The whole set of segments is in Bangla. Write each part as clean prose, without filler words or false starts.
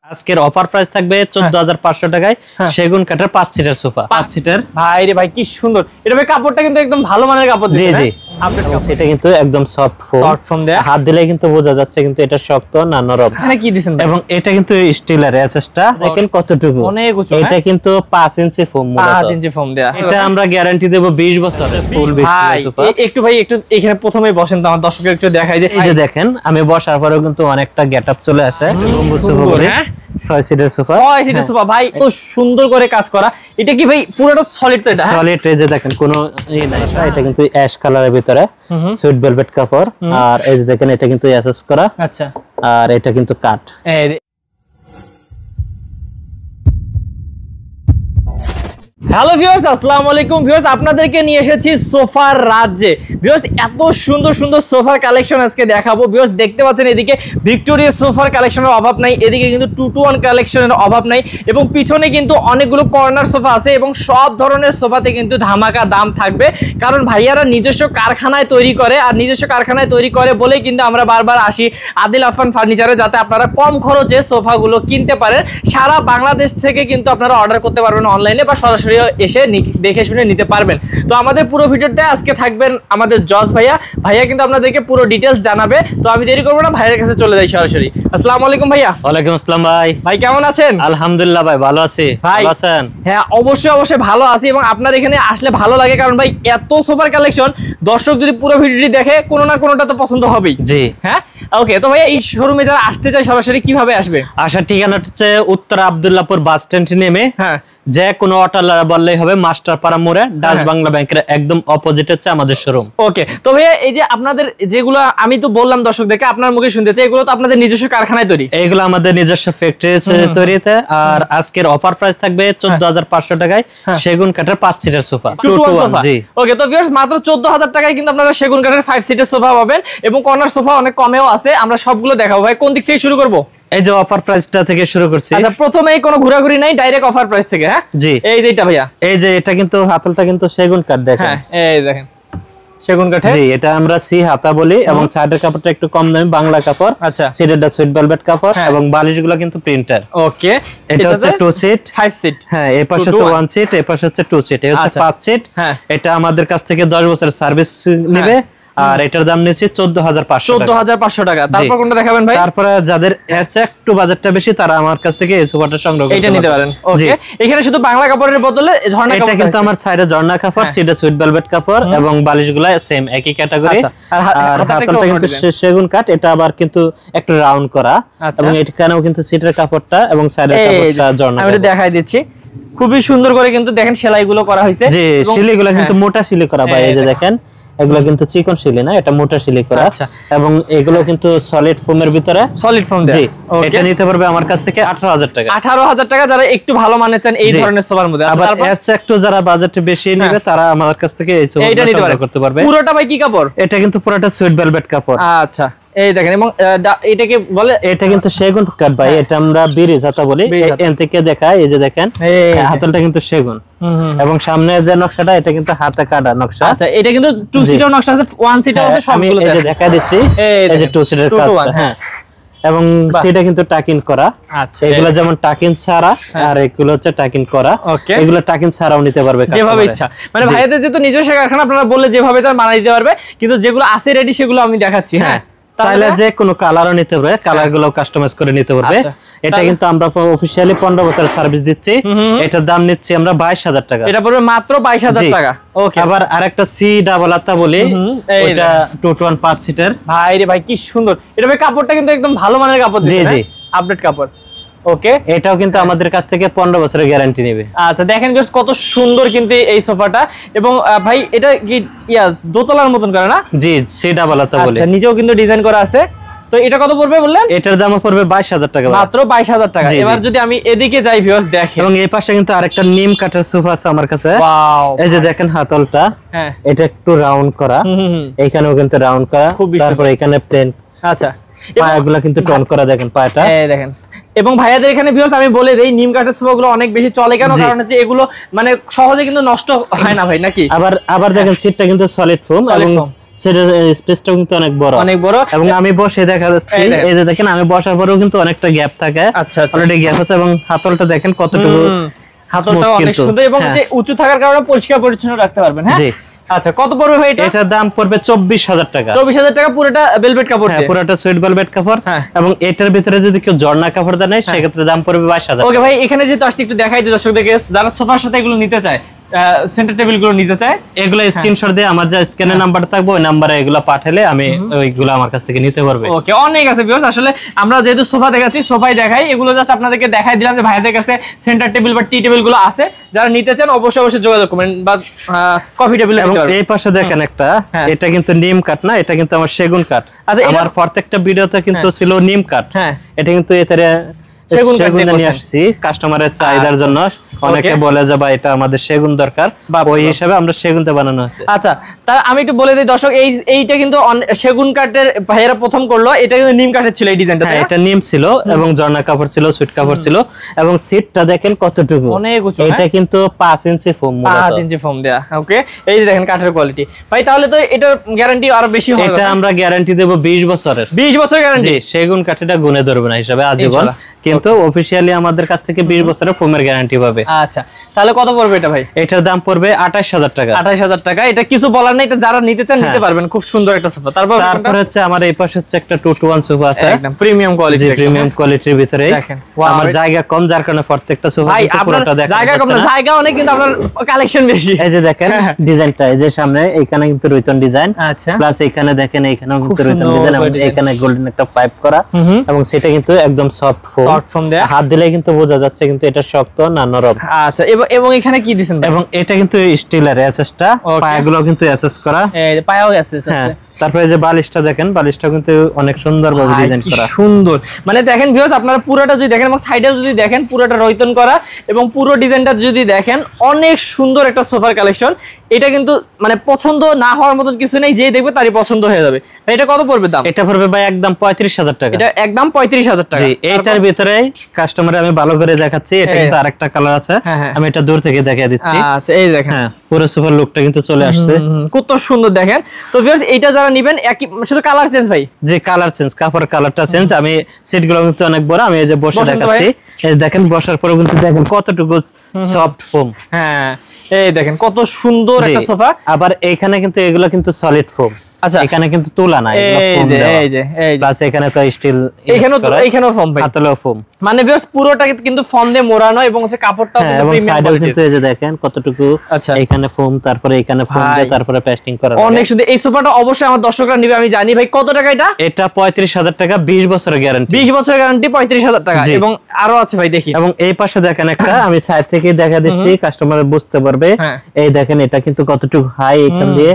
আজকের অফার প্রাইস থাকবে 14500 টাকায় সেগুন কাঠের 5 সিটার সোফা। 5 সিটার ভাই রে ভাই কি সুন্দর। এটা ভাই কাপড়টা কিন্তু একদম ভালো মানের কাপড় জি দিয়েছে। জি আপডেট কাপড়, সেটা কিন্তু একদম সফট ফোম দেয়া, হাত দিলে কিন্তু বোঝা যাচ্ছে কিন্তু এটা শক্ত না নরম। এখানে কি দিবেন ভাই? এবং এটা কিন্তু স্টিলের এসএসটা দেখেন কতটুকু, অনেক উঁচু। এটা কিন্তু 5 ইঞ্চি ফোম, 5 ইঞ্চি ফোম দেয়া। এটা আমরা গ্যারান্টি দেব 20 বছরের ফুল সোফা। একটু এখানে প্রথমেই বসেন তো আমার দর্শকদের একটু দেখাই যে এই যে দেখেন আমি বসার পরেও কিন্তু অনেকটা গেটআপ চলে আসে। হ্যাঁ 6 সিটের সোফা, 6 সিটের সোফা ভাই তো সুন্দর করে কাজ করা। এটা কি ভাই পুরোটা সলিড তো? এটা সলিড, এই যে দেখেন কোনো ই নাই, এটা কিন্তু অ্যাশ কালারের ভিতরে সুইট ভেলভেট কাপড়। আর এই যে দেখেন এটা কিন্তু এসএস করা। আচ্ছা, আর এটা কিন্তু কাট। হ্যালো ভিউয়ার্স, আসসালামু আলাইকুম ভিউয়ার্স, আপনাদেরকে নিয়ে এসেছি সোফার রাজ্যে। ভিউয়ার্স এত সুন্দর সুন্দর সোফার কালেকশন আজকে দেখাবো। ভিউয়ার্স দেখতে পাচ্ছেন এদিকে ভিক্টোরিয়া সোফার কালেকশনের অভাব নাই, এদিকে কিন্তু 2-to-1 কালেকশনের অভাব নাই, এবং পিছনে কিন্তু অনেকগুলো কর্নার সোফা আছে এবং সব ধরনের সোফাতে কিন্তু ধামাকা দাম থাকবে। কারণ ভাইয়ারা নিজস্ব কারখানায় তৈরি করে, আর নিজস্ব কারখানায় তৈরি করে বলেই কিন্তু আমরা বারবার আসি আদিল আফান ফার্নিচারে, যাতে আপনারা কম খরচে সোফাগুলো কিনতে পারেন। সারা বাংলাদেশ থেকে কিন্তু আপনারা অর্ডার করতে পারবেন অনলাইনে, বা সরাসরি এসে দেখে শুনে নিতে পারবেন। তো আমাদের পুরো ভিডিওতে আজকে থাকবেন আমাদের জজ ভাইয়া কিন্তু আপনাদেরকে পুরো ডিটেইলস জানাবে। তো আমি দেরি করব না, ভাইয়ের কাছে চলে যাই সরাসরি। আসসালামু আলাইকুম ভাইয়া। ওয়ালাইকুম আসসালাম ভাই কেমন আছেন? আলহামদুলিল্লাহ ভাই ভালো আছি, ভালো আছেন? হ্যাঁ অবশ্যই ভালো আছি, এবং আপনার এখানে আসলে ভালো লাগে, কারণ ভাই এত সোফার কালেকশন, দর্শক যদি পুরো ভিডিওটি দেখে কোনো না কোনোটা তো পছন্দ হবেই। জি হ্যাঁ ওকে। তো ভাইয়া এই শোরুমে যারা আসতে চায় সরাসরি কিভাবে আসবে? আসার ঠিকানা হচ্ছে উত্তর আব্দুল্লাহপুর বাস স্ট্যান্ড নেমে যে কোনো অটো বললেই হবে মাস্টারপাড়া মোড়ে ডাচ বাংলা ব্যাংকের একদম অপোজিট হচ্ছে আমাদের শোরুম। ওকে। তো ভাইয়া এই যে আপনাদের যেগুলো আমি তো বললাম দর্শকদেরকে, আপনার মুখে শুনতে চাই, এগুলো তো আপনাদের নিজস্ব কারখানায় তৈরি? এইগুলো আমাদের নিজস্ব ফ্যাক্টরি তৈরিতে। আর আজকের অফার প্রাইস থাকবে 14500 টাকায় সেগুন কাঠের 5 সিটার সোফা। জি ওকে। তো ভিউয়ার্স মাত্র 14000 টাকায় কিন্তু আপনারা সেগুন কাঠের 5 সিটার সোফা পাবেন, এবং কর্নার সোফা অনেক কমেও আছে। আমরা সবগুলো দেখাবো। ভাই কোন দিক থেকে শুরু করব? এই যে অফার প্রাইসটা থেকে শুরু করছি। আচ্ছা, প্রথমেই কোনো ঘোরাঘুরি নাই, ডাইরেক্ট অফার প্রাইস থেকে। হ্যাঁ জি। এই যেটা ভাইয়া, এই যে এটা কিন্তু হাতলটা কিন্তু সেগুন কাঠ, দেখেন। হ্যাঁ এই দেখেন সেগুন কাঠে। জি এটা আমরা সি হাতা বলি, এবং সাইডের কাপড়টা একটু কম দামি বাংলা কাপড়। আচ্ছা, সিটেরটা সুইট ভেলভেট কাপড়, এবং বালিশগুলো কিন্তু প্রিন্টার। ওকে। এটা হচ্ছে 2 সিট 5 সিট। হ্যাঁ এই পাশে হচ্ছে 1 সিট, এই পাশে হচ্ছে 2 সিট, এই হচ্ছে 5 সিট। হ্যাঁ এটা আমাদের কাছ থেকে 10 বছরের সার্ভিস নেবে। আর এটার দাম নিচ্ছে 14500 টাকা। তারপর কোনটা দেখাবেন ভাই? তারপরে যাদের এর চেয়ে একটু বাজেটটা বেশি তারা আমার কাছ থেকে এই সোফাটা সংগ্রহ করতে এটা নিতে পারেন। ওকে। এখানে শুধু বাংলা কাপড়ের বদলে ঝর্ণা কাপড়। এটা কিন্তু আমার সাইডে ঝর্ণা কাপড়, সিটে সুইট ভেলভেট কাপড়, এবং বালিশগুলো সেম একই ক্যাটাগরি। আর হাতলটা কিন্তু সেগুন কাঠ, এটা আবার কিন্তু একটু রাউন্ড করা, এবং এখানেও কিন্তু সিটের কাপড়টা এবং সাইডের কাপড়টা ঝর্ণা। আমি এটা দেখাই দিচ্ছি, খুবই সুন্দর করে কিন্তু দেখেন সেলাইগুলো করা হয়েছে। জি শিলিগুলো কিন্তু মোটা শিলি করা ভাই, এই যে দেখেন এগুলো কিন্তু চিকন শিলি না, এটা মোটা শিলি করা। এবং এগুলো কিন্তু সলিড ফোমের ভিতরে, সলিড ফোম দেয়া। জি এটা নিতে পারবে আমার কাছ থেকে 18000 টাকা। 18000 টাকা যারা একটু ভালো মানের চান এই ধরনের সোফার মধ্যে। আবার এর চেয়ে একটু যারা বাজেট বেশি নেবে তারা আমার কাছ থেকে এই সোফাটা নিতে করতে পারবে। পুরোটা ভাই কি কাপড়? এটা কিন্তু পুরোটা সুইট ভেলভেট কাপড়। আচ্ছা এই দেখেন, এবং এটাকে বলে, এটা কিন্তু সেগুন কাঠ ভাই, এটা আমরা বিরিজ হাতা বলি। এখান থেকে দেখায়, এই যে দেখেন হাতলটা কিন্তু সেগুন, এবং সামনে যে নকশাটা এটা কিন্তু হাতে কাটা নকশা। আচ্ছা এটা কিন্তু 2 সিটার নকশা আছে, 1 সিটার আছে, সবগুলো এই যে দেখাই দিচ্ছি, এই যে 2 সিটার কাজটা। হ্যাঁ এবং সেটা কিন্তু টাকিন করা। আচ্ছা এগুলো যেমন টাকিন ছাড়া, আর এগুলো হচ্ছে টাকিন করা। এগুলো টাকিন ছাড়াও নিতে পারবে যেভাবে ইচ্ছা। মানে ভাইয়াদের যেহেতু নিজস্ব কারখানা, আপনারা বললে যেভাবে চান বানাই দিতে পারবে, কিন্তু যেগুলো আছে রেডি সেগুলো আমি দেখাচ্ছি। হ্যাঁ চাইলে যে কোনো কালারও নিতে পারবে, কালার গুলো কাস্টমাইজ করে নিতে পারবে। এটা কিন্তু আমরা অফিশিয়ালি 15 বছরের সার্ভিস দিচ্ছি। এটার দাম নিচ্ছি আমরা 22000 টাকা। এটা পড়বে মাত্র 22000 টাকা। ওকে। আবার আরেকটা সি ডাবল হাতা বলি, এটা 2-to-1 5 সিটার। ভাই রে ভাই কি সুন্দর। এটা ভাই কাপড়টা কিন্তু একদম ভালো মানের কাপড় দিয়েছে। জি জি আপডেট কাপড়। ওকে। এটাও কিন্তু আমাদের কাছ থেকে 15 বছরের গ্যারান্টি নেবে। আচ্ছা দেখেন কত সুন্দর কিন্তু এই সোফাটা। এবং ভাই এটা কি দোতলার মতন করে না? জি সি ডাবল হাতা বলি। আচ্ছা নিচেও কিন্তু ডিজাইন করা আছে। তো এটা কত পড়বে বললেন? এটার দাম পড়বে 22000 টাকা, মাত্র 22000 টাকা। এবার যদি আমি এদিকে যাই ভিউয়ার্স দেখেন, এবং এই পাশে কিন্তু আরেকটা নিম কাঠের সোফা আছে আমার কাছে। ওয়াও এই যে দেখেন হাতলটা, এটা একটু রাউন্ড করা, এইখানেও কিন্তু রাউন্ড করা, তারপর এখানে প্লেন। আচ্ছা পায়াগুলো কিন্তু টোন করা, দেখেন পায়াটা। এই দেখেন। এবং ভাইয়াদের এখানে ভিউয়ার্স আমি বলে দেই, নিম কাঠের সোফাগুলো অনেক বেশি চলে কেন, কারণ হচ্ছে এগুলো মানে সহজে কিন্তু নষ্ট হয় না ভাই, নাকি? আবার দেখেন সিটটা কিন্তু সলিড ফোম, এবং সেটার স্পেসটাও কিন্তু অনেক বড় এবং আমি বসে দেখা যাচ্ছে এই যে দেখেন আমি বসার পরেও কিন্তু অনেকটা গ্যাপ থাকে। আচ্ছা অলরেডি গ্যাপ আছে এবং হাতলটা দেখেন কতটুকু, হাতলটাও অনেক সুন্দর এবং যে উঁচু থাকার কারণে পরিষ্কার পরিচ্ছন্ন রাখতে পারবেন। হ্যাঁ জি। আচ্ছা কত পড়বে ভাই এটা? এটার দাম পড়বে 24000 টাকা। 24000 টাকা পুরোটা ভেলভেট কাপড় দিয়ে? পুরোটা সুইট ভেলভেট কাপড় এবং এটার ভিতরে যদি কেউ ঝর্ণা কাপড় দেয় সেক্ষেত্রে দাম পড়বে 22000। ওকে ভাই এখানে যেহেতু আসছে একটু দেখাই দিই দর্শকদেরকে, যারা সোফার সাথে এগুলো নিতে চায়, সেন্টার টেবিল গুলো নিতে চায়, এগুলো স্ক্রিনশট দিয়ে আমার যা স্ক্যানের নাম্বার থাকবে ওই নাম্বারে এগুলো পাঠালে আমি ওইগুলো আমার কাছ থেকে নিতে পারবে। ওকে অনেক আছে ভিউয়ার্স, আসলে আমরা যেহেতু সোফা দেখাচ্ছি সোফাই দেখাই, এগুলো জাস্ট আপনাদেরকে দেখাই দিলাম যে ভাইদের কাছে সেন্টার টেবিল বা টি টেবিল গুলো আছে, যারা নিতে চান অবশ্যই যোগাযোগ করবেন বা কফি টেবিল। এবং এই পাশে দেখেন একটা, এটা কিন্তু নিম কাঠ না, এটা কিন্তু আমার সেগুন কাঠ। আচ্ছা আমার প্রত্যেকটা ভিডিওতে কিন্তু ছিল নিম কাঠ, এটা কিন্তু এটারে সেগুন নিয়ে আসছি কাস্টমারের চাহিদার জন্য। অনেকে বলে যে ভাই এটা আমাদের সেগুন দরকার, ওই হিসাবে আমরা সেগুনতে বানানো আছে। আচ্ছা তা আমি একটু বলে দিই দর্শক, এইটা কিন্তু সেগুন কাঠের ভাইয়েরা প্রথম করলো, এটা কিন্তু নিম কাঠের ছিল এই ডিজাইনটা। হ্যাঁ এটা নিম ছিল এবং ঝর্ণা কাপড় ছিল, সুইট কাপড় ছিল এবং সিটটা দেখেন কতটুকু অনেক উঁচু। এটা কিন্তু 5 ইঞ্চি ফোম, 5 ইঞ্চি ফোম দেয়া। ওকে এই যে দেখেন কাঠের কোয়ালিটি ভাই, তাহলে তো এটার গ্যারান্টি আরো বেশি হবে। এটা আমরা গ্যারান্টি দেব 20 বছরের। 20 বছর গ্যারান্টি? জি, সেগুন কাঠটা গুনে ধরবে না হিসাবে আজীবন, কিন্তু অফিশিয়ালি আমাদের কাছ থেকে 20 বছরের ফোমের গ্যারান্টি পাবে। আচ্ছা তাহলে কত পড়বে এটা ভাই? এটার দাম পড়বে 28000 টাকা। 28000 টাকা, এটা কিছু বলার নাই, এটা যারা নিতে চান নিতে পারবেন, খুব সুন্দর একটা সোফা। তারপর হচ্ছে আমার এই পাশে হচ্ছে একটা 2 to 1 সোফা আছে, একদম প্রিমিয়াম কোয়ালিটি, প্রিমিয়াম কোয়ালিটির ভিতরে। দেখেন আমার জায়গা কম যার কারণে প্রত্যেকটা সোফা ভাই আপনার জায়গা কম না, জায়গা অনেক কিন্তু আপনার কালেকশন বেশি। এই যে দেখেন ডিজাইনটা, এই যে সামনে এখানে কিন্তু রুইতন ডিজাইন, আচ্ছা প্লাস এখানে দেখেন এখানেও কিন্তু রুইতন ডিজাইন এবং এখানে গোল্ডেন একটা পাইপ করা এবং সেটা কিন্তু একদম সফট ফোম দেয়া, হাত দিলে কিন্তু বোঝা যাচ্ছে কিন্তু এটা শক্ত না নরম। আচ্ছা এবং এখানে কি দিবেন? এবং এটা কিন্তু স্টিলের এসএসটা, পায়াগুলো কিন্তু এসএস করা, এই পায়াও এসএস আছে। তারপরে যে বালিশটা দেখেন, বালিশটা কিন্তু অনেক সুন্দর ভাবে ডিজাইন করা, সুন্দর। মানে দেখেন ভিউয়ার্স আপনারা পুরোটা যদি দেখেন এবং সাইডে যদি দেখেন পুরোটা রয়তন করা এবং পুরো ডিজাইনটা যদি দেখেন অনেক সুন্দর একটা সোফার কালেকশন। এটা কিন্তু মানে পছন্দ না হওয়ার মতন কিছু নেই, যে দেখবে তারই পছন্দ হয়ে যাবে। এটা কত পড়বে দাম? এটা পড়বে ভাই একদম 35000 টাকা। এটা একদম 35000 টাকা। জি, এইটার ভিতরে কাস্টমারে আমি ভালো করে দেখাচ্ছি, এটা কিন্তু আরেকটা কালার আছে, আমি এটা দূর থেকে দেখিয়ে দিচ্ছি। আচ্ছা এই দেখেন, হ্যাঁ পুরো সোফার লুকটা কিন্তু চলে আসছে, কত সুন্দর দেখেন। তো ভিউয়ার্স এইটা যারা নেবেন একই শুধু কালার চেঞ্জ ভাই? যে কালার চেঞ্জ, কাপড় কালারটা চেঞ্জ। আমি সিটগুলো কিন্তু অনেক বড়, আমি এই যে বসে দেখাচ্ছি, এই দেখেন বসার পরে কিন্তু দেখেন কতটুকু সফট ফোম। হ্যাঁ এই দেখেন কত সুন্দর একটা সোফা। আবার এইখানে কিন্তু এগুলো কিন্তু সলিড ফোম। আচ্ছা এখানে কিন্তু তুলা না, এগুলো ফোম দেওয়া। এই যে প্লাস এখানে তো স্টিল, এখানেও ফোম ভাই, হাতলেও ফোম। মানে ভিউয়ার্স পুরোটা কিন্তু ফোম দিয়ে মোড়ানো এবং হচ্ছে কাপড়টাও কিন্তু প্রিমিয়াম প্রিমিয়াম কোয়ালিটির। কিন্তু এই যে দেখেন কতটুকু, আচ্ছা এখানে ফোম, তারপরে এখানে ফোম দিয়ে তারপরে পেস্টিং করা, অনেক সুন্দর। এই সোফাটা অবশ্যই আমার দর্শকরা নেবে আমি জানি। ভাই কত টাকা এটা? এটা 35000 টাকা, 20 বছরের গ্যারান্টি। 20 বছরের গ্যারান্টি, 35000 টাকা। এবং আরো আছে ভাই দেখি। এবং এই পাশে দেখেন একটা, আমি সাইড থেকে দেখা দিচ্ছি, কাস্টমার বুঝতে পারবে। এই দেখেন এটা কিন্তু কতটুকু হাই এখান দিয়ে,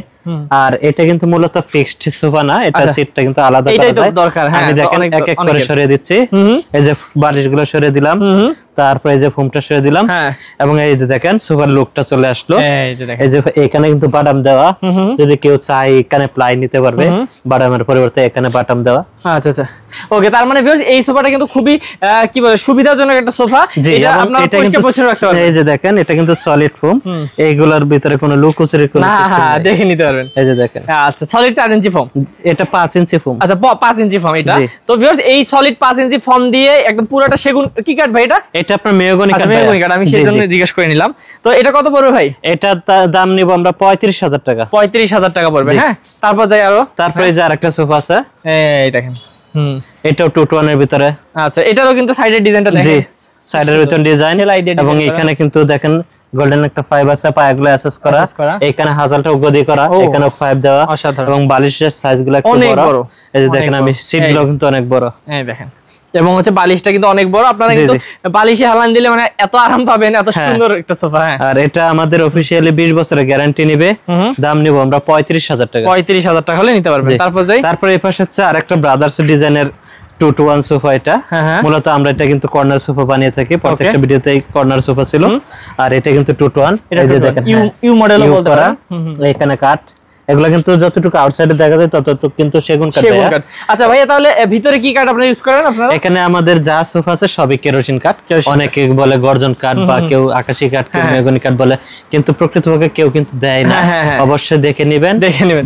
আর এটা কিন্তু মূলত ফিক্সড সোফা না, এটা সিটটা কিন্তু আলাদা করা দরকার। আমি দেখেন এক এক করে সরিয়ে দিচ্ছি, এই যে বালিশগুলো সরিয়ে দিলাম, তারপরে এই যে ফোমটা সরিয়ে দিলাম, এবং এই যে দেখেন সোফার লুকটা চলে আসলো। এই যে এখানে কিন্তু বাটাম দেওয়া, যদি কেউ চায় এখানে প্লাই নিতে পারবে, বাটামের পরিবর্তে এখানে বাটাম দেওয়া। আচ্ছা আচ্ছা ওকে, তার মানে ভিউয়ার্স এই সোফাটা কিন্তু খুবই কি বলে সুবিধাজনক একটা সোফা। এটা আপনারা পরিষ্কার পরিচ্ছন্ন রাখতে পারবেন। এই যে দেখেন এটা কিন্তু সলিড ফোম, এইগুলোর ভিতরে কোনো লুকোচুরি কোনো সিস্টেম নেই, দেখে নিতে পারবেন। এই যে দেখেন, আচ্ছা সলিড 4 ইঞ্চি ফোম, এটা 5 ইঞ্চি ফোম। আচ্ছা 5 ইঞ্চি ফোম এটা। তো ভিউয়ার্স এই সলিড 5 ইঞ্চি ফোম দিয়ে একদম পুরোটা সেগুন কি কাঠ ভাই এটা? এটা আপনার মেহগনি কাঠ। মেহগনি কাঠ, আমি সেজন্য জিজ্ঞেস করে নিলাম। তো এটা কত পড়বে ভাই? এটা দাম নিব আমরা 35000 টাকা। 35000 টাকা পড়বে। হ্যাঁ তারপর যাই আরো, তারপরে যে আরেকটা সোফা আছে, এই দেখেন, এটাও 2 to 1 এর ভিতরে। আচ্ছা এটারও কিন্তু সাইডের ডিজাইনটা দেখেন, জি সাইডের ভিতর ডিজাইন, এবং এখানে কিন্তু দেখেন গোল্ডেন একটা ফাইভ আছে, পায়াগুলো অ্যাসেস করা, এখানে হাজালটা গদি করা, এখানে ফাইভ দেওয়া, এবং বালিশের সাইজগুলো একটু বড়। এই যে দেখেন আমি সিটগুলো কিন্তু অনেক বড়, এই দেখেন, এবং হচ্ছে বালিশটা কিন্তু অনেক বড়। আপনারা কিন্তু বালিশে হালান দিলে মানে এত আরাম পাবেন, এত সুন্দর একটা সোফা। আর এটা আমাদের অফিশিয়ালি 20 বছরের গ্যারান্টি নিবে, দাম নিব আমরা 35000 টাকা। 35000 টাকা হলে নিতে পারবেন। তারপর এই পাশে হচ্ছে আরেকটা ব্রাদার্স ডিজাইনের 2 to 1 সোফা। এটা মূলত আমরা এটা কিন্তু কর্নার সোফা বানিয়ে থাকি, প্রত্যেকটা ভিডিওতে কর্নার সোফা ছিল, আর এটা কিন্তু 2 to 1। এই যে দেখেন ইউ মডেলও বলতে পারেন, এখানে কাট, এগুলা কিন্তু যতটুকু আউটসাইডে দেখা যায় ততটুকু কিন্তু সেগুন কাঠ। আচ্ছা ভাইয়া, তাহলে ভিতরে কি কাঠ আপনারা ইউজ করেন আপনারা? এখানে আমাদের যা সোফা আছে সবই কেরোসিন কাঠ। অনেকে বলে গর্জন কাঠ বা কেউ আকাশী কাঠ, কেউ মেহগনি কাঠ বলে, কিন্তু প্রকৃতপক্ষে কেউ কিন্তু দেয় না। অবশ্যই দেখে নেবেন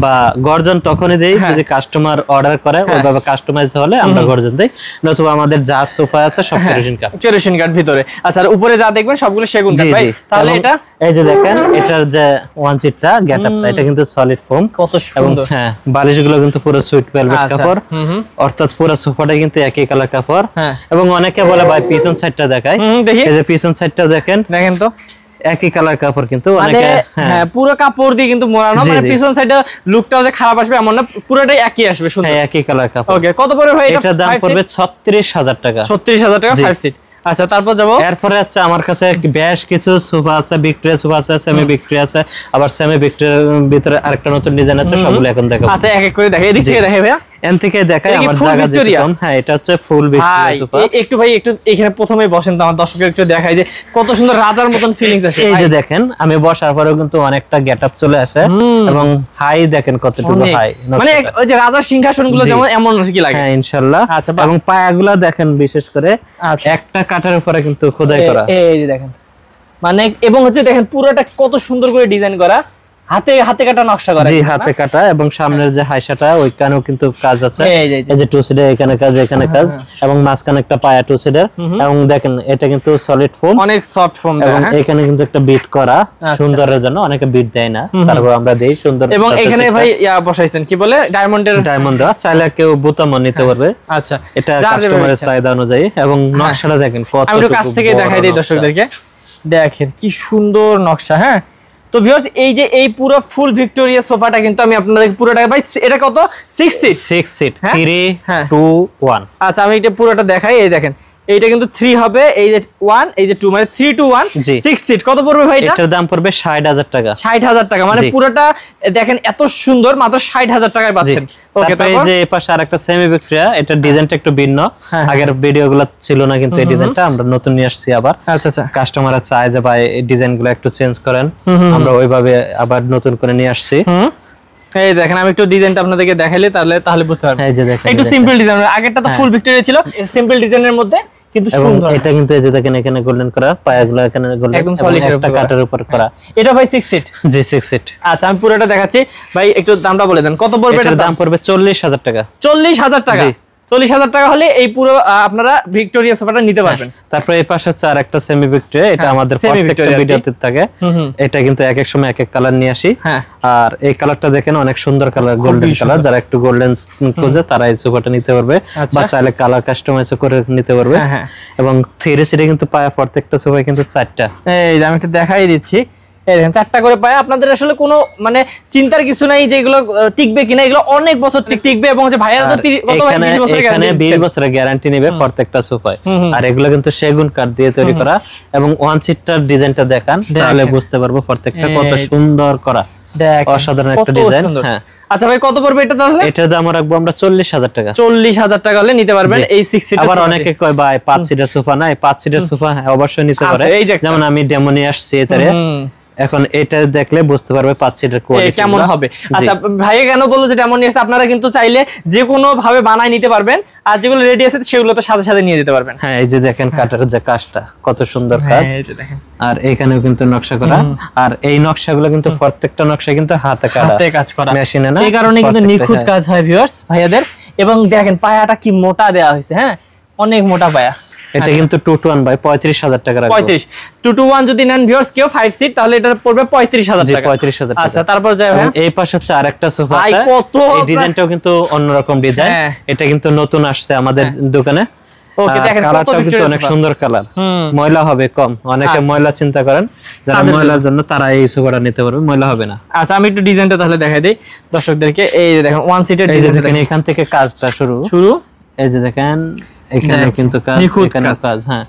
বা গর্জন তখনই দেই যদি কাস্টমার অর্ডার করে, ওইভাবে কাস্টমাইজ হলে আমরা গর্জন দেই, নতুবা আমাদের যা সোফা আছে সব কেরোসিন কাঠ। কেরোসিন কাঠ ভিতরে। আচ্ছা, আর উপরে যা দেখবেন সবগুলো সেগুন কাঠ ভাই। তাহলে এটা এই যে দেখেন এটার যে ওয়ান সিটটা গেটআপটা, এটা কিন্তু সলিড ফোম, কত সুন্দর। হ্যাঁ, বালিশগুলো কিন্তু পুরো সুইট ভেলভেট কাপড়, অর্থাৎ পুরো সোফাটা কিন্তু একই কালার কাপড়। এবং অনেকে বলে ভাই পিছন সাইডটা দেখাই, এই যে পিছন সাইডটা দেখেন তো একই কালার কাপড়, কিন্তু অনেকে হ্যাঁ পুরো কাপড় দিয়ে কিন্তু মোড়ানো, মানে পিছন সাইডে লুকটাও যে খারাপ আসবে এমন না, পুরোটাই একই আসবে সুন্দর। হ্যাঁ, একই কালার কাপড়। ওকে, কত পড়বে ভাই এটার দাম পড়বে 36,000 টাকা। 36,000 টাকা 5 সিট। আচ্ছা, তারপর যাবো। এরপরে আছে আমার কাছে বেশ কিছু সোফা আছে, ভিক্টোরিয়া সোফা আছে, সেমি ভিক্টোরিয়া আছে, আবার সেমি ভিক্টোরিয়ার ভিতরে আরেকটা নতুন ডিজাইন আছে, সবগুলো এখন দেখাবো। আচ্ছা, এক এক করে দেখাই, এদিক থেকে দেখাই ভাইয়া। এন থেকে দেখাই আমার জায়গা যেটা কম। হ্যাঁ, এটা হচ্ছে ফুল ভিক্টোরিয়া সোফা। একটু ভাই একটু এখানে প্রথমেই বসেন তো, আমার দর্শকদের একটু দেখাই যে কত সুন্দর রাজার মতন ফিলিংস আসে। এই যে দেখেন আমি বসার পরেও কিন্তু অনেকটা গেটআপ চলে আসে, এবং হাই দেখেন কতটুকু হাই, মানে ওই যে রাজার সিংহাসনগুলো যেমন এমন কি লাগে। হ্যাঁ, ইনশাআল্লাহ। আচ্ছা, এবং পায়াগুলো দেখেন বিশেষ করে একটা কাঠের উপরে কিন্তু খোদাই করা। এই যে দেখেন, মানে এবং হচ্ছে দেখেন পুরোটা কত সুন্দর করে ডিজাইন করা, হাতে কাটা নকশা করা। জি, হাতে কাটা, এবং সামনের যে হাইসাটা ওইখানেও কিন্তু কাজ আছে। এই যে টু সিডের এখানে কাজ, এখানে কাজ, এবং মাঝখানে একটা পায়া টু সিডের। এবং দেখেন এটা কিন্তু সলিড ফোম, অনেক সফট ফোম, এবং এখানে কিন্তু একটা বিট করা সুন্দরের জন্য, অনেকে বিট দেয় না, তারপর আমরা দেই সুন্দর। এবং এখানে ভাই বসাইছেন কি বলে ডায়মন্ড দেওয়া, চাইলে কেউ বোতামও নিতে পারবে। আচ্ছা, এটা কাস্টমারের চাহিদা অনুযায়ী। এবং নকশাটা দেখেন কত, আমি একটু কাছ থেকে দেখাই দেই দর্শকদেরকে, দেখেন কি সুন্দর নকশা। হ্যাঁ, তো ভিউয়ার্স এই যে এই পুরো ফুল ভিক্টোরিয়া সোফাটা কিন্তু আমি আপনাদের পুরোটা ভাই, এটা কত 6 সিট 3 2 1। আচ্ছা, আমি এটা পুরোটা দেখাই। এই দেখেন এইটা কিন্তু 3 হবে, এই যে 1, এই যে 2, মানে 3 to 1 6 সিট। কত পড়বে ভাই এটা? এটার দাম পড়বে 60,000 টাকা। 60,000 টাকা, মানে পুরোটা দেখেন এত সুন্দর, মাত্র 60,000 টাকায় পাচ্ছেন। ওকে, তারপরে এই যে এই পাশে আরেকটা সেমি ভিক্টোরিয়া, এটা ডিজাইনটা একটু ভিন্ন, আগের ভিডিওগুলো ছিল না, কিন্তু এই ডিজাইনটা আমরা নতুন নিয়ে আসছি আবার। আচ্ছা, কাস্টমাররা চায় যে ভাই এই ডিজাইনগুলো একটু চেঞ্জ করেন, আমরা ওইভাবে আবার নতুন করে নিয়ে আসছি। এই দেখেন আমি একটু ডিজাইনটা আপনাদেরকে দেখাইলে তাহলে বুঝতে পারবেন। এই যে দেখেন একটু সিম্পল ডিজাইন, আগেরটা তো ফুল ভিক্টোরিয়া ছিল, সিম্পল ডিজাইনের মধ্যে কিন্তু সুন্দর। এটা কিন্তু এই যে দেখেন এখানে গোল্ডেন করা, পায়াগুলো এখানে গোল্ডেন, একদম সলিড একটা কাঠের উপর করা। এটা ভাই 6 সিট। জি, 6 সিট। আচ্ছা, আমি পুরোটা দেখাচ্ছি ভাই, একটু দামটা বলে দেন কত পড়বে। এটার দাম পড়বে 40,000 টাকা। 40,000 টাকা। 40,000 টাকা হলে এই পুরো আপনারা ভিক্টোরিয়া সোফাটা নিতে পারবেন। তারপরে এই পাশে হচ্ছে আরেকটা সেমি ভিক্টোরিয়া, এটা আমাদের প্রত্যেকটা ভিডিওতে থাকে। এটা কিন্তু এক এক সময় এক এক কালার নিয়ে আসি। আর এই কালারটা দেখেন অনেক সুন্দর কালার, গোল্ডেন কালার। যারা একটু গোল্ডেন খোঁজে তারা এই সোফাটা নিতে পারবে, বা চাইলে কালার কাস্টমাইজ করে নিতে পারবে। এবং 3 সিটে কিন্তু পায়া প্রত্যেকটা সোফায় কিন্তু 4টা। এই আমি একটু দেখাই দিচ্ছি, এই দেখেন 4টা করে পায়। আপনাদের আসলে কোনো মানে চিন্তার কিছু নাই যে এগুলো টিকবে কিনা, এগুলো অনেক বছর টিকবে। এবং যে ভাইয়ারা তো এখানে 20 বছরের গ্যারান্টি নেবে প্রত্যেকটা সোফায়। আর এগুলো কিন্তু সেগুন কাঠ দিয়ে তৈরি করা। এবং ওয়ান সিটটার ডিজাইনটা দেখান, তাহলে বুঝতে পারবো প্রত্যেকটা কত সুন্দর করা, অসাধারণ একটা ডিজাইন। হ্যাঁ, আচ্ছা ভাই কত পড়বে এটা তাহলে? এটার দাম রাখবো আমরা 40,000 টাকা। 40,000 টাকা হলে নিতে পারবেন এই 6 সিটার। আবার অনেকে কয় ভাই 5 সিটার সোফা নাই, 5 সিটার সোফা অবশ্যই নিতে পারে। যেমন আমি ডেমো নিয়ে আসছি এটারে, এখন এটা দেখলে বুঝতে পারবে 5 সিটের কোয়ালিটি কেমন হবে। আচ্ছা, ভাইয়া কেন বললো যে ডেমো নিয়ে আসছে, আপনারা কিন্তু চাইলে যে কোনো ভাবে বানাই নিতে পারবেন, আর যেগুলো রেডি আছে সেগুলো তো সাথে সাথে নিয়ে যেতে পারবেন। হ্যাঁ, এই যে দেখেন কাঠের যে কাজটা কত সুন্দর কাজ, আর এখানেও কিন্তু নকশা করা। আর এই নকশাগুলো কিন্তু প্রত্যেকটা নকশা কিন্তু হাতে কাজ করা, মেশিনে না। এই কারণে কিন্তু নিখুঁত কাজ হয় ভিউয়ার্স ভাইয়াদের। এবং দেখেন পায়াটা কি মোটা দেয়া হয়েছে, হ্যাঁ অনেক মোটা পায়া। এটা কিন্তু 2 to 1 ভাই 35,000 টাকা রাখবো। 35 2 to 1 যদি নেন ভিউয়ার্স কেউ 5 সিট, তাহলে এটা পড়বে 35,000 টাকা। 35,000 টাকা। আচ্ছা, তারপর যাই ভাই এই পাশে হচ্ছে আরেকটা সোফা আছে, এই ডিজাইনটাও কিন্তু অন্যরকম ডিজাইন। এটা কিন্তু নতুন আসছে আমাদের দোকানে। ওকে, দেখেন কত কিন্তু অনেক সুন্দর কালার, ময়লা হবে কম। অনেকে ময়লা চিন্তা করেন, যারা ময়লার জন্য তারা এই সোফাটা নিতে পারবে, ময়লা হবে না। আচ্ছা, আমি একটু ডিজাইনটা তাহলে দেখাই দেই দর্শকদেরকে। এই যে দেখেন ওয়ান সিটের ডিজাইন, দেখেন এখান থেকে কাজটা শুরু। এই যে দেখেন এখানে কিন্তু কাজ, এখানে কাজ। হ্যাঁ,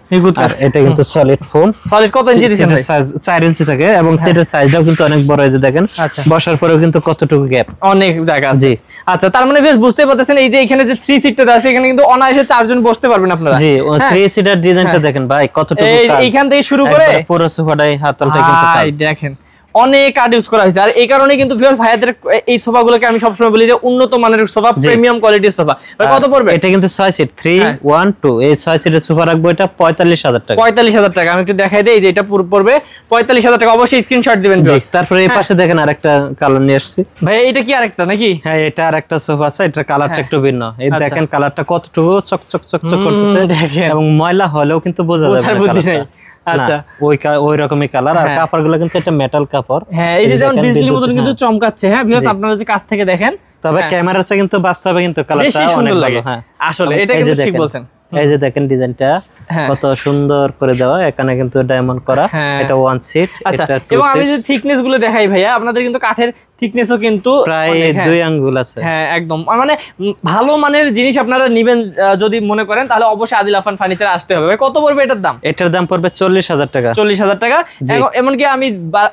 আর এটা কিন্তু সলিড ফোম। সলিড কত ইঞ্চি দিয়েছেন ভাই? 4 ইঞ্চি থাকে, এবং সেটার সাইজটাও কিন্তু অনেক বড়। এই যে দেখেন বসার পরেও কিন্তু কতটুকু গ্যাপ, অনেক জায়গা আছে। জি, আচ্ছা, তার মানে বেশ বুঝতে পারতেছেন এই যে এখানে যে 3 সিটটা আছে, এখানে কিন্তু অনায়াসে 4 জন বসতে পারবেন আপনারা। জি, 3 সিটার ডিজাইনটা দেখেন ভাই কতটুকু কাজ, এইখান থেকে শুরু করে পুরো সোফাটাই হাতলটা কিন্তু কাজ। দেখেন অনেক কাঠ ইউজ করা হয়েছে। আর এই কারণে কিন্তু ভিউয়ার্স ভাইয়াদের এই সোফাগুলোকে আমি সবসময় বলি যে উন্নত মানের সোফা, প্রিমিয়াম কোয়ালিটির সোফা। কত পড়বে এটা? কিন্তু 6 সিট 3 1 2 এই 6 সিটের সোফা রাখবো এটা 45000 টাকা। 45000 টাকা। আমি একটু দেখাই দেই যে এটা পুরো পড়বে 45000 টাকা। অবশ্যই স্ক্রিনশট দিবেন ভিউয়ার্স। তারপরে এই পাশে দেখেন আরেকটা কালার নিয়ে আসছি ভাই, এটা কি আরেকটা নাকি? হ্যাঁ, এটা আরেকটা সোফা আছে, এটা কালারটা একটু ভিন্ন। এই দেখেন কালারটা কতটুকু চকচক চকচক করতেছে এবং ময়লা হলেও কিন্তু বোঝা যাবে না। আচ্ছা, ওই রকমই কালার। আর কাপড়গুলো কিন্তু এটা মেটাল কাপড়। হ্যাঁ, এই যে যেমন বিজলির মতন কিন্তু চমকাচ্ছে। হ্যাঁ ভিউয়ার্স, আপনারা যে কাছ থেকে দেখেন, তবে ক্যামেরাতে কিন্তু বাস্তবে কিন্তু কালারটা অনেক ভালো। হ্যাঁ, আসলে এটা কিন্তু ঠিক বলছেন। এই যে দেখেন ডিজাইনটা কত সুন্দর করে দেওয়া, এখানে কিন্তু ডায়মন্ড করা। এটা 1 সিট। আচ্ছা, এবং আমি যে থিকনেস গুলো দেখাই ভাইয়া, আপনাদের কিন্তু কাঠের থিকনেসও কিন্তু প্রায় 2 আঙ্গুল আছে। হ্যাঁ, একদম মানে ভালো মানের জিনিস আপনারা নেবেন যদি মনে করেন, তাহলে অবশ্যই আদিল আফান ফার্নিচার আসতে হবে। কত পড়বে এটার দাম? এটার দাম পড়বে 40000 টাকা। 40000 টাকা। এমনকি আমি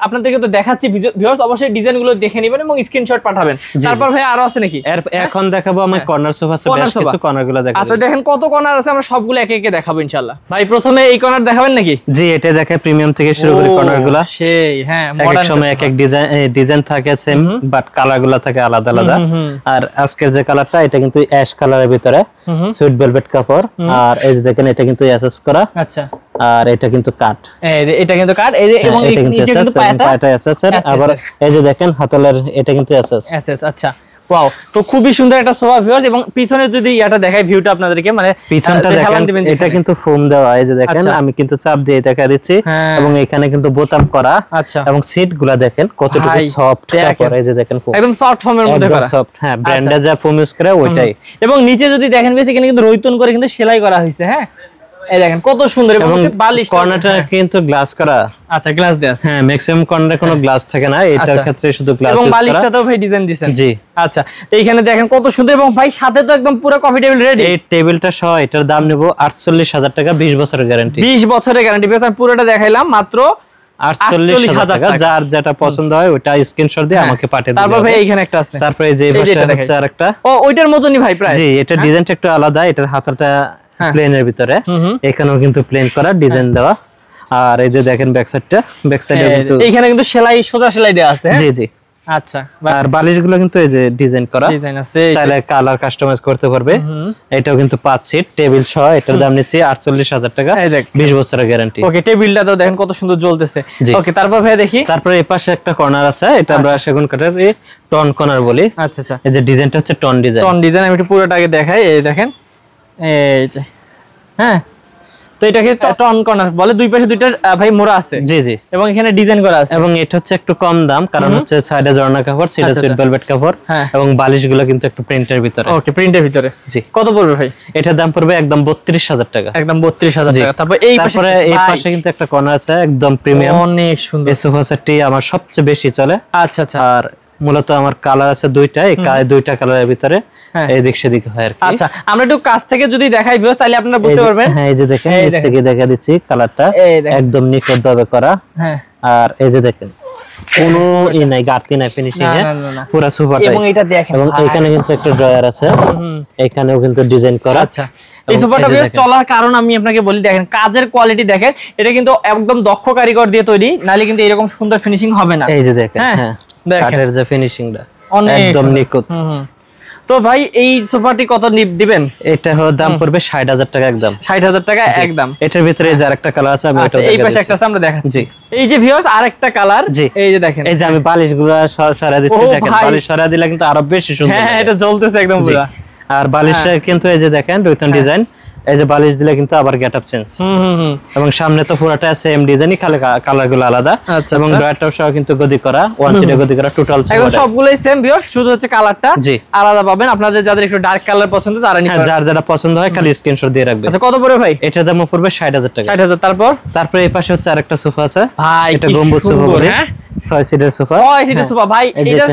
আপনাদেরকে তো দেখাচ্ছি ভিউয়ার্স, অবশ্যই ডিজাইন গুলো দেখে নেবেন এবং স্ক্রিনশট পাঠাবেন। তারপর ভাই আরো আছে নাকি? এখন দেখাবো আমি কর্নার সোফা আছে, বেশ কিছু কর্নার গুলো দেখাবো। আচ্ছা, দেখেন কত কর্নার আছে, আমরা সবগুলো একে একে দেখাবো ইনশাআল্লাহ। ভাই প্রথমে এই কর্নার দেখাবেন নাকি? জি, এটা দেখে প্রিমিয়াম থেকে শুরু করে কর্নার গুলো সেই হ্যাঁ, এক সময় এক এক ডিজাইন থাকে সেম, বাট কালার গুলো থাকে আলাদা আলাদা। আর আজকের যে কালারটা, এটা কিন্তু অ্যাশ কালারের ভিতরে সুইট ভেলভেট কাপড়। আর এই যে দেখেন এটা কিন্তু এসএস করা। আচ্ছা, আর এটা কিন্তু কাট। এটা কিন্তু কাট। এই যে এবং নিচে কিন্তু পায়াটা এসএস এর। আবার এই যে দেখেন হাতলের এটা কিন্তু এসএস। আচ্ছা, ওয়াও, তো খুবই সুন্দর একটা সোফা ভিউয়ার্স। এবং পিছনে যদি এটা দেখাই ভিউটা আপনাদেরকে, মানে পিছনটা দেখেন, এটা কিন্তু ফোম দেওয়া। এই যে দেখেন আমি কিন্তু চাপ দিয়ে দেখা দিচ্ছি এবং এখানে কিন্তু বোতাম করা। আচ্ছা, এবং সিটগুলো দেখেন কতটুকু সফট কাপড়। এই যে দেখেন ফোম একদম সফট ফোমের মধ্যে করা, সফট। হ্যাঁ, ব্র্যান্ডে যা ফোম ইউজ করে ওইটাই। এবং নিচে যদি দেখেন বেশ, এখানে কিন্তু রয়তুন করে কিন্তু সেলাই করা হয়েছে। হ্যাঁ, এই দেখেন কত সুন্দর। এবং বালিশ কর্নারটা কিন্তু গ্লাস করা। আচ্ছা, গ্লাস দেয়া আছে। হ্যাঁ, ম্যাক্সিমাম কর্নারে কোনো গ্লাস থাকে না, এটার ক্ষেত্রে শুধু গ্লাস। এবং বালিশটাতেও ভাই ডিজাইন দিবেন। জি, আচ্ছা, এইখানে দেখেন কত সুন্দর। এবং ভাই সাথে তো একদম পুরো কফি টেবিল রেডি। এই টেবিলটা সহ এটার দাম নেব 48000 টাকা, 20 বছরের গ্যারান্টি। 20 বছরের গ্যারান্টি। আমি পুরোটা দেখাইলাম মাত্র 48000 টাকা। যার যেটা পছন্দ হয় ওটা স্ক্রিনশট দিয়ে আমাকে পাঠিয়ে দিবেন। তারপর ভাই এইখানে একটা আছে। তারপরে এই যে ভাষা হচ্ছে আরেকটা। ও, ওইটার মতনই ভাই প্রায়। জি, এটা ডিজাইনটা একটু আলাদা। এটার হাতলটা প্লেনের ভিতরে, এখানেও কিন্তু প্লেন করা ডিজাইন দেওয়া। আর এই যে দেখেন ব্যাক সাইডটা, ব্যাক সাইডে কিন্তু এইখানে কিন্তু সেলাই, সোজা সেলাই দেয়া আছে। জি জি। আচ্ছা, আর বালিশগুলো কিন্তু এই যে ডিজাইন করা, ডিজাইন আছে, চাইলে কালার কাস্টমাইজ করতে পারবে। এটাও কিন্তু 5 সিট টেবিল সহ। এটার দাম নিচ্ছে 48000 টাকা, 20 বছরের গ্যারান্টি। ওকে, টেবিলটা তো দেখেন কত সুন্দর জ্বলতেছে। ওকে, তারপর ভাই দেখি। তারপরে এই পাশে একটা কর্নার আছে, এটা আমরা সেগুন কাঠের টন কর্নার বলি। আচ্ছা আচ্ছা, এই যে ডিজাইনটা হচ্ছে টন ডিজাইন। Ton design. আমি একটু পুরোটা আগে দেখাই। এই দেখেন, এই যে হ্যাঁ, তো এটাকে টন কর্নার বলে। দুই পাশে দুইটা ভাই মোড়া আছে। জি জি। এবং এখানে ডিজাইন করা আছে। এবং এটা হচ্ছে একটু কম দাম, কারণ হচ্ছে সাইডে জর্না কাপড়, সাইডে সুইট ভেলভেট কাপড়। এবং বালিশগুলো কিন্তু একটু প্রিন্টের ভিতরে। ওকে, প্রিন্টের ভিতরে। জি। কত পড়বে ভাই? এটার দাম পড়বে একদম 32000 টাকা। একদম 32000 টাকা। তারপর এই পাশে কিন্তু একটা কর্নার আছে একদম প্রিমিয়াম, অনেক সুন্দর। এই সোফা সেটটি আমার সবচেয়ে বেশি চলে। আচ্ছা আচ্ছা। আর মূলত আমার কালার আছে দুইটা, এই দুইটা কালারের ভিতরে এই দিক সেদিক হয় আর কি। আচ্ছা, আমরা একটু কাছ থেকে যদি দেখাই ভিউয়ার্স, তাহলে আপনারা বুঝতে পারবেন। হ্যাঁ, এই যে দেখেন নিচ থেকে দেখা দিচ্ছি কালারটা একদম নিখুঁত ভাবে করা। হ্যাঁ, আর এই যে দেখেন কোনো নাই, গাঁথনি নাই, ফিনিশিং এ পুরো সোফাটা। এবং এটা দেখেন, এবং এখানে কিন্তু একটা ড্রয়ার আছে, এখানেও কিন্তু ডিজাইন করা। আচ্ছা, এই সোফাটা বেশ চলার কারণ আমি আপনাকে বলি, দেখেন কাজের কোয়ালিটি দেখেন। এটা কিন্তু একদম দক্ষ কারিগর দিয়ে তৈরি, নালে কিন্তু এরকম সুন্দর ফিনিশিং হবে না। এই যে দেখেন, হ্যাঁ, কাঠের যে ফিনিশিংটা একদম নিখুঁত। তো ভাই এই সোফাটি কত দিবেন? এটা দাম পড়বে 60000 টাকা একদম। 60000 টাকা একদম। এটার ভিতরে যে আরেকটা কালার আছে, আমি এটা এই পাশে একটা আছে, আমরা দেখাচ্ছি। এই যে ভিউয়ার্স আরেকটা কালার, এই যে দেখেন, এই যে আমি বালিশগুলো সরিয়ে দিচ্ছি, দেখেন বালিশ সরিয়ে দিলে কিন্তু আরো বেশি সুন্দর। হ্যাঁ, এটা জ্বলতেছে একদম পুরো। আর বালিশটা কিন্তু এই যে দেখেন রয়তুন ডিজাইন, এই যে বালিশ দিলে কিন্তু আবার গেটআপ চেঞ্জ। এবং সামনে তো পুরোটা সেম ডিজাইনই, খালি কালারগুলো আলাদা। এবং ড্রয়ারটাও সহ কিন্তু গদি করা, ওয়ান সিটে গদি করা, টোটাল একদম সবগুলাই সেম ভিউয়ার্স, শুধু হচ্ছে কালারটা আলাদা পাবেন। আপনাদের যাদের একটু ডার্ক কালার পছন্দ তারা নিতে পারেন। যার যেটা পছন্দ হয় খালি স্ক্রিনশট দিয়ে রাখবেন। আচ্ছা, কত পড়বে ভাই? এটার দাম পড়বে 60000 টাকা। 60000। তারপরে এই পাশে হচ্ছে আরেকটা সোফা আছে ভাই, এটা গম্বুজ সোফা বলে। 6 সিটের সোফা। 6 সিটের সোফা ভাই। এটা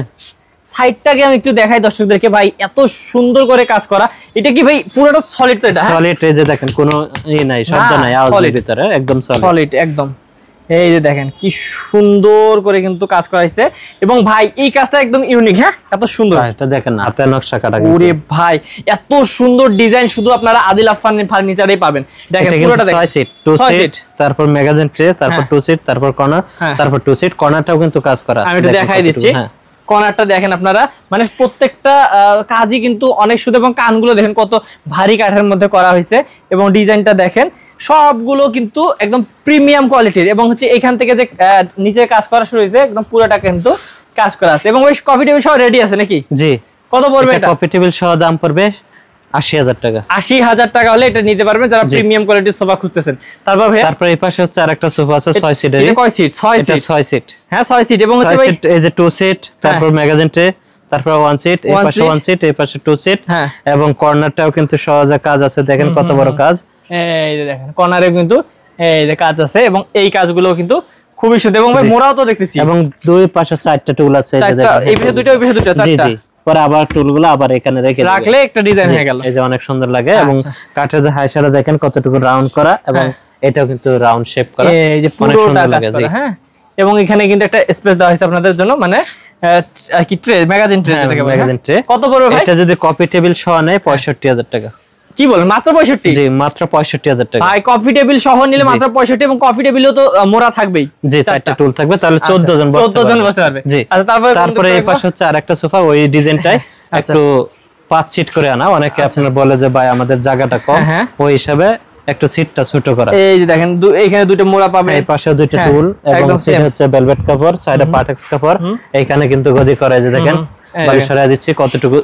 সাইডটাকে আমি একটু দেখাই দর্শকদেরকে। ভাই এত সুন্দর করে কাজ করা। এটা কি ভাই পুরোটা সলিড? তো এটা সলিড, এই যে দেখেন কোনো নাই, শব্দ নাই, আওয়াজের ভিতরে একদম সলিড একদম। এই যে দেখেন কি সুন্দর করে কিন্তু কাজ করা হয়েছে এবং ভাই এই কাজটা একদম ইউনিক। হ্যাঁ, এত সুন্দর এটা দেখেন হাতে নকশা কাটা। ওরে ভাই এত সুন্দর ডিজাইন শুধু আপনারা আদিল আফান ফার্নিচারেই পাবেন। দেখেন পুরোটা দেখেন 6 সিট 2 সিট, তারপর ম্যাগাজিন ট্রে, তারপর 2 সিট, তারপর কর্নার, তারপর 2 সিট। কর্নারটাও কিন্তু কাজ করা। আমি এটা দেখাই দিচ্ছি। কর্নারটা দেখেন আপনারা, মানে প্রত্যেকটা কাজই কিন্তু অনেক সুন্দর এবং কানগুলো দেখেন কত ভারী কাঠের মধ্যে করা হয়েছে এবং ডিজাইনটা দেখেন সবগুলো কিন্তু একদম প্রিমিয়াম কোয়ালিটির এবং হচ্ছে এখান থেকে যে নিচে কাজ করা শুরু হয়েছে একদম পুরোটা কিন্তু কাজ করা আছে এবং ওই কফি টেবিল সহ রেডি আছে নাকি? জি। কত পড়বে এটা? কফি টেবিল সহ দাম পড়বে ৮০,০০০ টাকা। ৮০,০০০ টাকা হলে এটা নিতে পারবেন যারা প্রিমিয়াম কোয়ালিটির সোফা খুঁজতেছেন। তারপর এই পাশে হচ্ছে আরেকটা সোফা আছে 6 সিটের। এটা কয় সিট? 6 সিট। এটা 6 সিট। হ্যাঁ 6 সিট এবং হচ্ছে ভাই এই যে 2 সিট, তারপর ম্যাগাজিন ট্রে, তারপর 1 সিট, এই পাশে 1 সিট, এই পাশে 2 সিট এবং কর্নারটাও কিন্তু সহজে কাজ আছে। দেখেন কত বড় কাজ। এই যে দেখেন কর্নারে কিন্তু এই যে কাজ আছে এবং এই কাজগুলো কিন্তু খুবই সুন্দর এবং ভাই মোড়াও তো দেখতেছি এবং দুই পাশে 4টা টুল আছে। এই যে দেখেন এই পাশে দুইটা ওই পাশে দুইটা, 4টা। জি জি। পরে আবার টুলগুলো আবার এখানে রাখলে একটা ডিজাইন হয়ে গেল। এই যে অনেক সুন্দর লাগে এবং কাঠের যে হাইসাটা দেখেন কতটুকু রাউন্ড করা এবং এটাও কিন্তু রাউন্ড শেপ করা। এই যে পুরোটা কাজ করা। হ্যাঁ, এবং এখানে কিন্তু একটা স্পেস দেওয়া হয়েছে আপনাদের জন্য, মানে কি ট্রে, ম্যাগাজিন ট্রে যেটাকে বলে। ম্যাগাজিন ট্রে কত বড় ভাই? এটা যদি কফি টেবিল সহ নেয় ৬৫,০০০ টাকা। কি বলেন, মাত্র ৬৫? জি, মাত্র ৬৫,০০০ টাকা। ভাই কফি টেবিল সহ নিলে মাত্র ৬৫ এবং কফি টেবিলও তো মোড়া থাকবেই। জি, 4টা টুল থাকবে, তাহলে 14 জন বসতে পারবে। জি। আচ্ছা, তারপরে এই পাশে হচ্ছে আরেকটা সোফা, ওই ডিজাইনটাই একটু 5 সিট করে আনা। অনেকে আপনারা বলে যে ভাই আমাদের জায়গাটা কম, ওই হিসাবে একটু সিটটা ছোট করা। এই যে দেখেন এখানে দুটো মোড়া পাবেন, এই পাশে দুটো টুল এবং সেটা হচ্ছে ভেলভেট কাপড়, সাইডে পার্টেক্স কাপড়। এইখানে কিন্তু গদি করা, যে দেখেন বাড়ি সরাই দিচ্ছি কতটুকু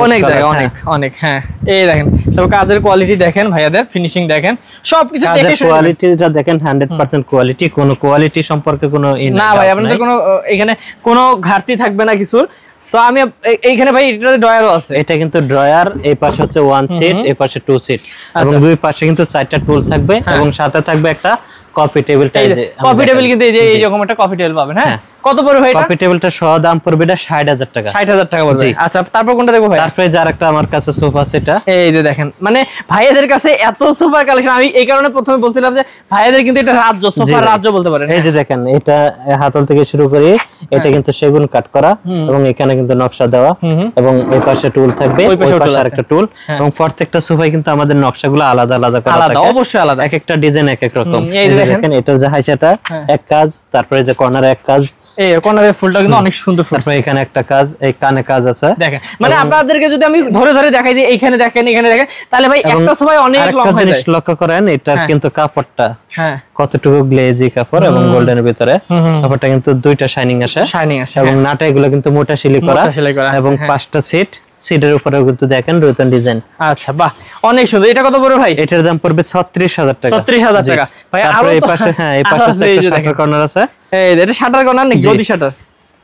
অনেক জায়গা, অনেক অনেক। হ্যাঁ, এই দেখেন তবে কাজের কোয়ালিটি দেখেন, ভাইয়াদের ফিনিশিং দেখেন, সবকিছু দেখে কোয়ালিটিটা দেখেন 100% কোয়ালিটি। কোনো কোয়ালিটি সম্পর্কে কোনো না ভাই, আপনাদের কোনো এখানে কোনো ঘাটতি থাকবে না কিছুর। তো আমি এইখানে ভাই এটাতে ড্রয়ারও আছে। এটা কিন্তু ড্রয়ার, এই পাশে হচ্ছে 1 সিট, এই পাশে 2 সিট এবং দুই পাশে কিন্তু 4টা টুল থাকবে এবং সাথে থাকবে একটা কফি টেবিলটা। এই যে কফি টেবিল কিন্তু এই যে এইরকম একটা কফি টেবিল পাবেন। হ্যাঁ, কত পড়বে ভাই এটা? কফি টেবিলটা সহ দাম পড়বে এটা ৬০,০০০ টাকা। ৬০,০০০ টাকা পড়বে। আচ্ছা, তারপর কোনটা দেখবো ভাই? তারপরে যার একটা আমার কাছে সোফা সেটা, এই যে দেখেন, মানে ভাইয়াদের কাছে এত সোফা কালেকশন। আমি এই কারণে প্রথমে বলছিলাম যে ভাইয়াদের কিন্তু এটা রাজ্য, সোফার রাজ্য বলতে পারেন। এই যে দেখেন, এটা হাতল থেকে শুরু করি, এটা কিন্তু সেগুন কাট করা এবং এখানে কিন্তু নকশা দেওয়া এবং এই পাশে টুল থাকবে, ওই পাশে আরেকটা টুল এবং প্রত্যেকটা সোফায় কিন্তু আমাদের নকশাগুলো আলাদা আলাদা করা থাকে। অবশ্যই আলাদা, এক একটা ডিজাইন এক এক রকম। এই দেখেন, এটা যে হাইসাটা এক কাজ, তারপরে যে কর্নারে এক কাজ, এই কর্নারের ফুলটা কিন্তু অনেক সুন্দর ফুল। তারপরে এখানে একটা কাজ, এই কানে কাজ আছে। দেখেন, মানে আপনাদেরকে যদি আমি ধরে ধরে দেখাই যে এইখানে দেখেন, এখানে দেখেন, তাহলে ভাই একটা সময় অনেক লং হয়ে যায়। লক্ষ্য করেন এটা কিন্তু কাপড়টা কতটুকু গ্লেজি কাপড় এবং গোল্ডেনের ভিতরে কাপড়টা কিন্তু দুইটা শাইনিং আসে এবং নাটা এগুলো কিন্তু মোটা সিলি করা এবং 5টা সিটের উপরেও কিন্তু দেখেন রুতন ডিজাইন। আচ্ছা, বাহ, অনেক সুন্দর। এটা কত পড়বে ভাই? এটার দাম পড়বে ৩৬,০০০ টাকা। ৩৬,০০০ টাকা ভাই। আর এই পাশে এই পাশে শাটার কর্নার আছে। এই এটা শাটার কর্নার নাকি গদি শাটার?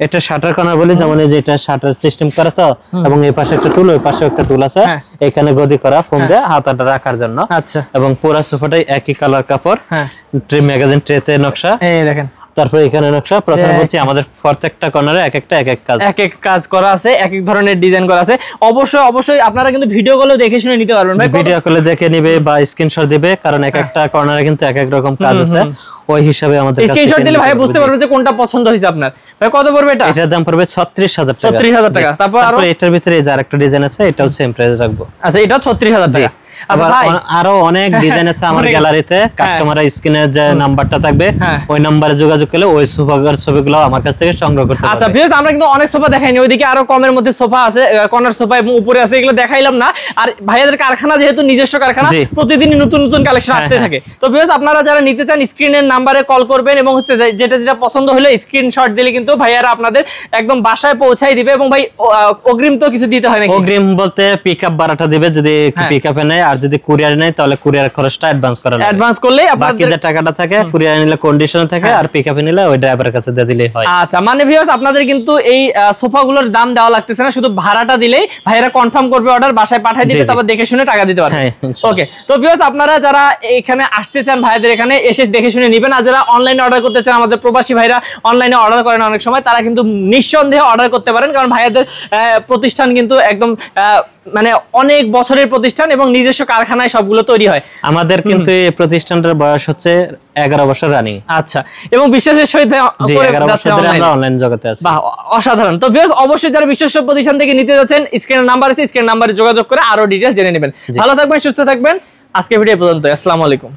এটা শাটার কর্নার বলি, যেমন এই যে এটা শাটার সিস্টেম করা তো, এবং এই পাশে একটা টুল, ওই পাশে একটা টুল আছে, এখানে গদি করা ফোম দিয়ে হাতাটা রাখার জন্য। আচ্ছা, এবং পুরো সোফাটাই একই কালার কাপড়, ট্রে ম্যাগাজিন ট্রেতে নকশা। এই দেখেন, তারপর এখানে নকশা। প্রথমে বলছি আমাদের প্রত্যেকটা কর্নারে এক একটা এক এক কাজ করা আছে, এক এক ধরনের ডিজাইন করা আছে। অবশ্যই অবশ্যই আপনারা কিন্তু ভিডিও কলে দেখে শুনে নিতে পারবেন ভাই। ভিডিও কলে দেখে নিবে বা স্ক্রিনশট দিবে, কারণ এক একটা কর্নারে কিন্তু এক এক রকম কাজ আছে। ওই হিসাবে আমাদের স্ক্রিনশট দিলে ভাই বুঝতে পারবেন যে কোনটা পছন্দ হয়েছে আপনার। ভাই কত পড়বে এটা? এটার দাম পড়বে ৩৬,০০০ টাকা। ৩৬,০০০ টাকা। তারপর এটার ভিতরে এই যে আরেকটা ডিজাইন আছে, এটাও সেম প্রাইসে রাখবো। আচ্ছা, এটা ৩৬,০০০ টাকা। আরো অনেক ডিজাইন আছে আমার গ্যালারিতে। কাস্টমার স্ক্রিনে যে নাম্বারটা থাকবে, ওই নাম্বারে যোগাযোগ করলে ওই সোফার ছবিগুলো আমার কাছ থেকে সংগ্রহ করতে পারবে। আচ্ছা ভিউয়ার্স, আমরা কিন্তু অনেক সোফা দেখাইনি, ওইদিকে আরো কমের মধ্যে সোফা আছে, কর্নার সোফা এবং উপরে আছে, এগুলো দেখাইলাম না। আর ভাইয়াদের কারখানা যেহেতু নিজস্ব কারখানা, প্রতিদিন নতুন নতুন কালেকশন আসতে থাকে। তো ভিউয়ার্স, আপনারা যারা নিতে চান স্ক্রিনের নাম্বারে কল করবেন এবং হচ্ছে যেটা যেটা পছন্দ হলে স্ক্রিনশট দিলে কিন্তু ভাইয়ারা আপনাদের একদম বাসায় পৌঁছাই দিবে। এবং ভাই অগ্রিম তো কিছু দিতে হয় নাকি? অগ্রিম বলতে পিকআপ ভাড়াটা দিবে, যদি পিকআপে নেয়, আর যদি কুরিয়ার নেয় তাহলে কুরিয়ার খরচটা অ্যাডভান্স করা লাগে। অ্যাডভান্স করলে বাকি যে টাকাটা থাকে কুরিয়ার নিলে কন্ডিশনে থাকে, আর পিকআপে নিলে ওই ড্রাইভারের কাছে দিয়ে দিলেই হয়। আচ্ছা, মানে ভিউয়ার্স, আপনাদের কিন্তু এই সোফাগুলোর দাম দেওয়া লাগতেছে না, শুধু ভাড়াটা দিলেই ভাইয়ারা কনফার্ম করবে, অর্ডার বাসায় পাঠিয়ে দিবে, তারপর দেখে শুনে টাকা দিতে পারবে। ওকে, তো ভিউয়ার্স, আপনারা যারা এখানে আসতে চান ভাইয়াদের এখানে এসে দেখে শুনে নেবেন। আর যারা অনলাইনে অর্ডার করতে চান, আমাদের প্রবাসী ভাইরা অনলাইনে অর্ডার করেন অনেক সময়, তারা কিন্তু নিঃসন্দেহে অর্ডার করতে পারেন, কারণ ভাইয়াদের প্রতিষ্ঠান কিন্তু একদম মানে অনেক বছরের প্রতিষ্ঠান এবং নিজস্ব কারখানায় সবগুলো তৈরি হয়। আমাদের কিন্তু এই প্রতিষ্ঠানটার বয়স হচ্ছে 11 বছর রানিং। আচ্ছা, এবং বিশ্বাসের সহিত জি 11 বছর ধরে আমরা অনলাইন জগতে আছি। বাহ, অসাধারণ। তো ভিউয়ার্স অবশ্যই যারা বিশ্বস্ত প্রতিষ্ঠান থেকে নিতে যাচ্ছেন, স্ক্রিনের নাম্বার আছে, স্ক্রিনের নাম্বারে যোগাযোগ করে আরো ডিটেইলস জেনে নেবেন। ভালো থাকবেন, সুস্থ থাকবেন। আজকে ভিডিও পর্যন্ত, আসসালামু আলাইকুম।